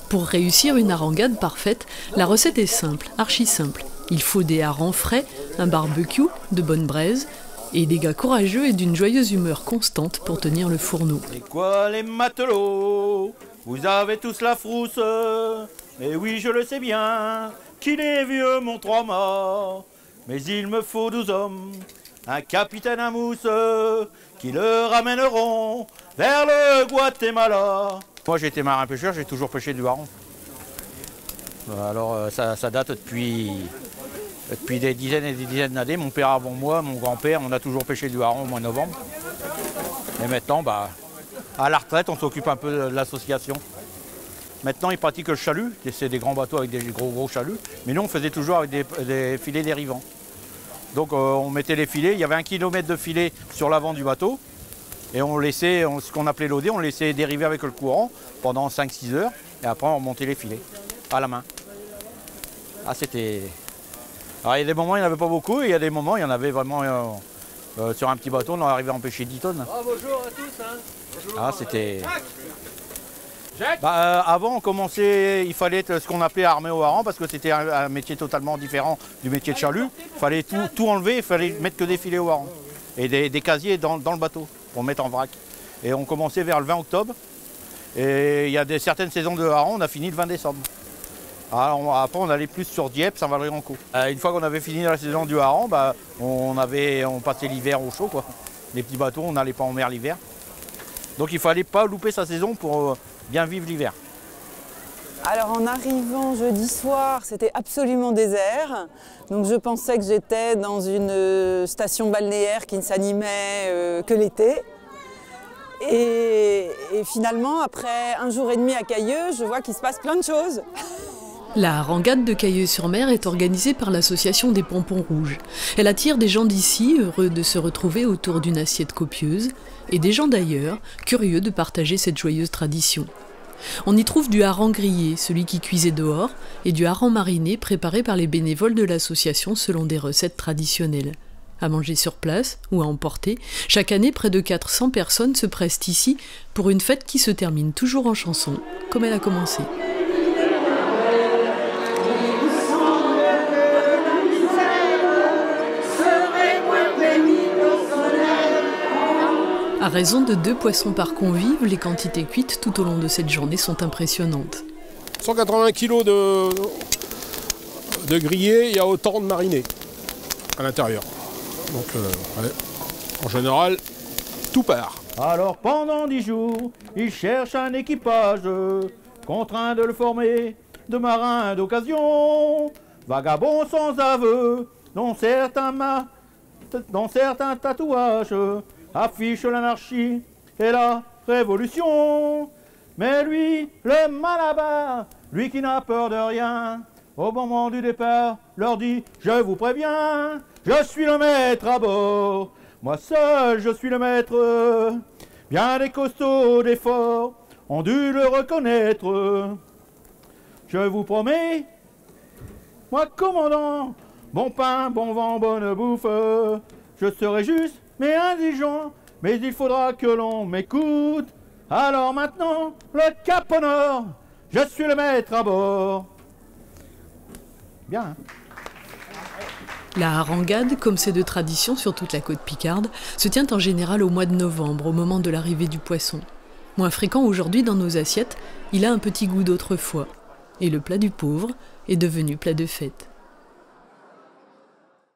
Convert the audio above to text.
Pour réussir une harengade parfaite, la recette est simple, archi simple. Il faut des harengs frais, un barbecue, de bonnes braises, et des gars courageux et d'une joyeuse humeur constante pour tenir le fourneau. Et quoi les matelots, vous avez tous la frousse, mais oui je le sais bien, qu'il est vieux mon trois-mâts, mais il me faut 12 hommes, un capitaine à mousse, qui le ramèneront vers le Guatemala. Moi j'ai été marin pêcheur, j'ai toujours pêché du hareng. Alors ça date depuis des dizaines et des dizaines d'années. Mon père avant moi, mon grand-père, on a toujours pêché du hareng au mois de novembre. Et maintenant, à la retraite, on s'occupe un peu de l'association. Maintenant, ils pratiquent le chalut, c'est des grands bateaux avec des gros chaluts. Mais nous, on faisait toujours avec des filets dérivants. Donc on mettait les filets, il y avait 1 kilomètre de filets sur l'avant du bateau. Et on laissait, ce qu'on appelait l'OD, on laissait dériver avec le courant pendant 5-6 heures. Et après, on remontait les filets à la main. Ah, c'était... Alors, il y a des moments, il n'y en avait pas beaucoup. Et il y a des moments, il y en avait vraiment... sur un petit bateau, on arrivait à empêcher 10 tonnes. Ah, bonjour à tous. Hein. Bonjour. Ah, c'était... Avant, on commençait, il fallait être ce qu'on appelait armé au hareng parce que c'était un métier totalement différent du métier de chalut. Il fallait tout enlever, il fallait mettre que des filets au hareng et des casiers dans le bateau pour mettre en vrac. Et on commençait vers le 20 octobre. Et il y a certaines saisons de hareng, on a fini le 20 décembre. Alors, après, on allait plus sur Dieppe, Saint-Valery-en-Caux. Une fois qu'on avait fini la saison du hareng, on passait l'hiver au chaud, quoi. Les petits bateaux, on n'allait pas en mer l'hiver. Donc il ne fallait pas louper sa saison pour bien vivre l'hiver. Alors en arrivant jeudi soir, c'était absolument désert. Donc je pensais que j'étais dans une station balnéaire qui ne s'animait que l'été. Et finalement, après 1 jour et demi à Cailleux, je vois qu'il se passe plein de choses. La harengade de Cailleux-sur-Mer est organisée par l'association des Pompons Rouges. Elle attire des gens d'ici, heureux de se retrouver autour d'une assiette copieuse, et des gens d'ailleurs, curieux de partager cette joyeuse tradition. On y trouve du hareng grillé, celui qui cuisait dehors, et du hareng mariné préparé par les bénévoles de l'association selon des recettes traditionnelles. À manger sur place ou à emporter, chaque année près de 400 personnes se pressent ici pour une fête qui se termine toujours en chanson, comme elle a commencé. À raison de 2 poissons par convive, les quantités cuites tout au long de cette journée sont impressionnantes. 180 kg de grillé, il y a autant de marinés à l'intérieur. Donc ouais. En général, tout part. Alors pendant 10 jours, il cherche un équipage, contraint de le former de marins d'occasion, vagabond sans aveu, dont certains tatouages affiche l'anarchie et la révolution. Mais lui, le malabar, lui qui n'a peur de rien, au moment du départ, leur dit « Je vous préviens, je suis le maître à bord. Moi seul, je suis le maître. » Bien des costauds, des forts ont dû le reconnaître. Je vous promets, moi commandant, bon pain, bon vent, bonne bouffe, je serai juste mais indigent, mais il faudra que l'on m'écoute. Alors maintenant, le cap au nord, je suis le maître à bord. Bien. Hein? La harengade, comme c'est de tradition sur toute la côte picarde, se tient en général au mois de novembre, au moment de l'arrivée du poisson. Moins fréquent aujourd'hui dans nos assiettes, il a un petit goût d'autrefois. Et le plat du pauvre est devenu plat de fête.